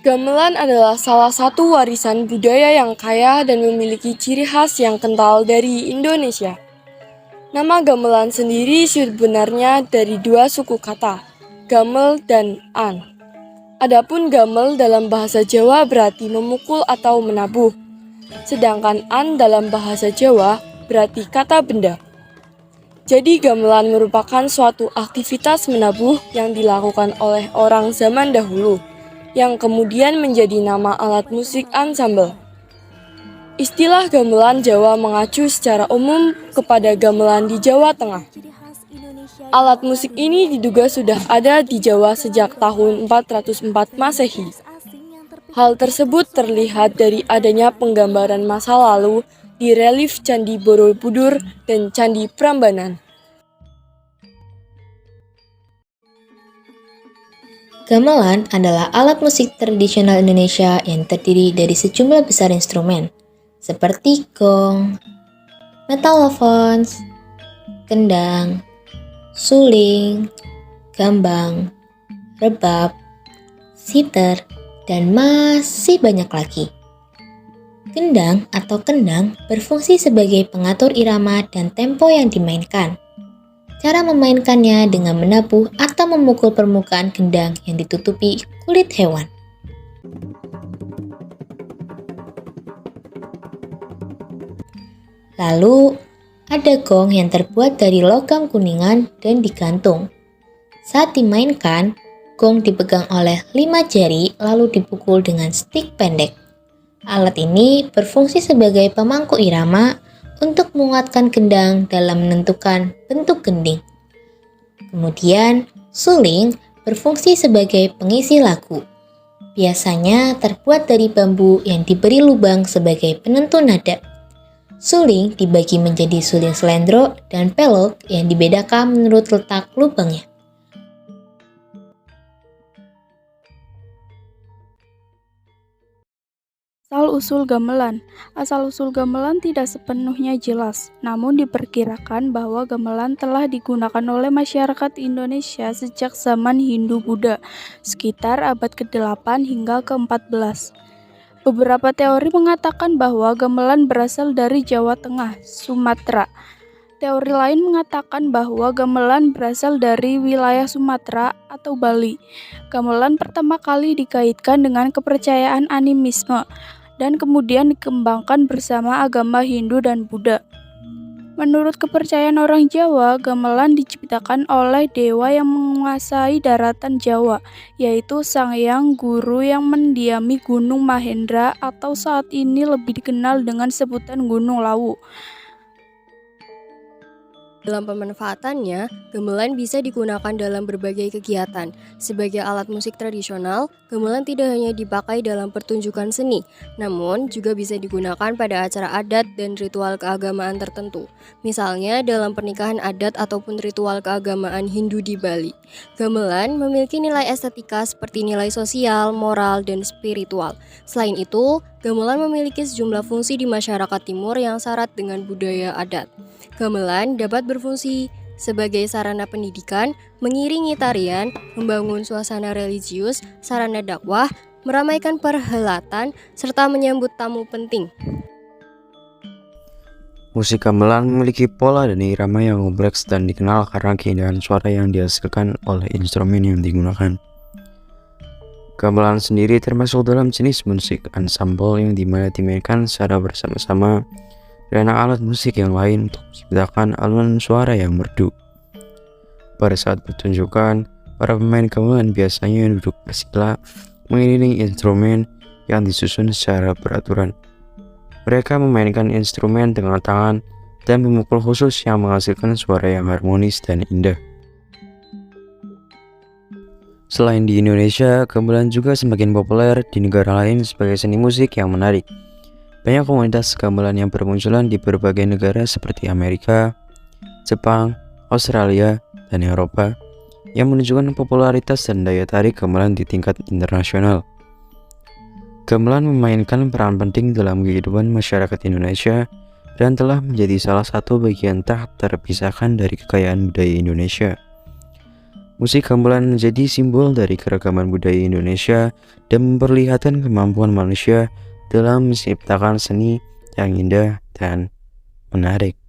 Gamelan adalah salah satu warisan budaya yang kaya dan memiliki ciri khas yang kental dari Indonesia. Nama gamelan sendiri sebenarnya dari dua suku kata, gamel dan an. Adapun gamel dalam bahasa Jawa berarti memukul atau menabuh, sedangkan an dalam bahasa Jawa berarti kata benda. Jadi gamelan merupakan suatu aktivitas menabuh yang dilakukan oleh orang zaman dahulu, yang kemudian menjadi nama alat musik ansambel. Istilah gamelan Jawa mengacu secara umum kepada gamelan di Jawa Tengah. Alat musik ini diduga sudah ada di Jawa sejak tahun 404 Masehi. Hal tersebut terlihat dari adanya penggambaran masa lalu di relief Candi Borobudur dan Candi Prambanan. Gamelan adalah alat musik tradisional Indonesia yang terdiri dari sejumlah besar instrumen, seperti gong, metalofons, kendang, suling, gambang, rebab, siter, dan masih banyak lagi. Gendang atau kendang berfungsi sebagai pengatur irama dan tempo yang dimainkan. Cara memainkannya dengan menabuh atau memukul permukaan gendang yang ditutupi kulit hewan. Lalu, ada gong yang terbuat dari logam kuningan dan digantung. Saat dimainkan, gong dipegang oleh 5 jari lalu dipukul dengan stik pendek. Alat ini berfungsi sebagai pemangku irama untuk menguatkan gendang dalam menentukan bentuk gending. Kemudian, suling berfungsi sebagai pengisi lagu. Biasanya terbuat dari bambu yang diberi lubang sebagai penentu nada. Suling dibagi menjadi suling slendro dan pelok yang dibedakan menurut letak lubangnya. Asal-usul gamelan. Asal-usul gamelan tidak sepenuhnya jelas, namun diperkirakan bahwa gamelan telah digunakan oleh masyarakat Indonesia sejak zaman Hindu-Buddha, sekitar abad ke-8 hingga ke-14. Beberapa teori mengatakan bahwa gamelan berasal dari Jawa Tengah, Sumatera. Teori lain mengatakan bahwa gamelan berasal dari wilayah Sumatera atau Bali. Gamelan pertama kali dikaitkan dengan kepercayaan animisme dan kemudian dikembangkan bersama agama Hindu dan Buddha. Menurut kepercayaan orang Jawa, gamelan diciptakan oleh dewa yang menguasai daratan Jawa, yaitu Sang Hyang Guru yang mendiami Gunung Mahendra atau saat ini lebih dikenal dengan sebutan Gunung Lawu. Dalam pemanfaatannya, gamelan bisa digunakan dalam berbagai kegiatan. Sebagai alat musik tradisional, gamelan tidak hanya dipakai dalam pertunjukan seni, namun juga bisa digunakan pada acara adat dan ritual keagamaan tertentu. Misalnya dalam pernikahan adat ataupun ritual keagamaan Hindu di Bali. Gamelan memiliki nilai estetika seperti nilai sosial, moral, dan spiritual. Selain itu, gamelan memiliki sejumlah fungsi di masyarakat timur yang syarat dengan budaya adat. Gamelan dapat berfungsi sebagai sarana pendidikan, mengiringi tarian, membangun suasana religius, sarana dakwah, meramaikan perhelatan, serta menyambut tamu penting. Musik gamelan memiliki pola dan irama yang kompleks dan dikenal karena keindahan suara yang dihasilkan oleh instrumen yang digunakan. Gamelan sendiri termasuk dalam jenis musik ensemble yang dimana dimainkan secara bersama-sama dengan alat musik yang lain untuk menciptakan alunan suara yang merdu. Pada saat pertunjukan, para pemain gamelan biasanya duduk bersila mengiringi instrumen yang disusun secara beraturan. Mereka memainkan instrumen dengan tangan dan memukul khusus yang menghasilkan suara yang harmonis dan indah. Selain di Indonesia, gamelan juga semakin populer di negara lain sebagai seni musik yang menarik. Banyak komunitas gamelan yang bermunculan di berbagai negara seperti Amerika, Jepang, Australia, dan Eropa yang menunjukkan popularitas dan daya tarik gamelan di tingkat internasional. Gamelan memainkan peran penting dalam kehidupan masyarakat Indonesia dan telah menjadi salah satu bagian tak terpisahkan dari kekayaan budaya Indonesia. Musik gamelan menjadi simbol dari keragaman budaya Indonesia dan memperlihatkan kemampuan manusia dalam menciptakan seni yang indah dan menarik.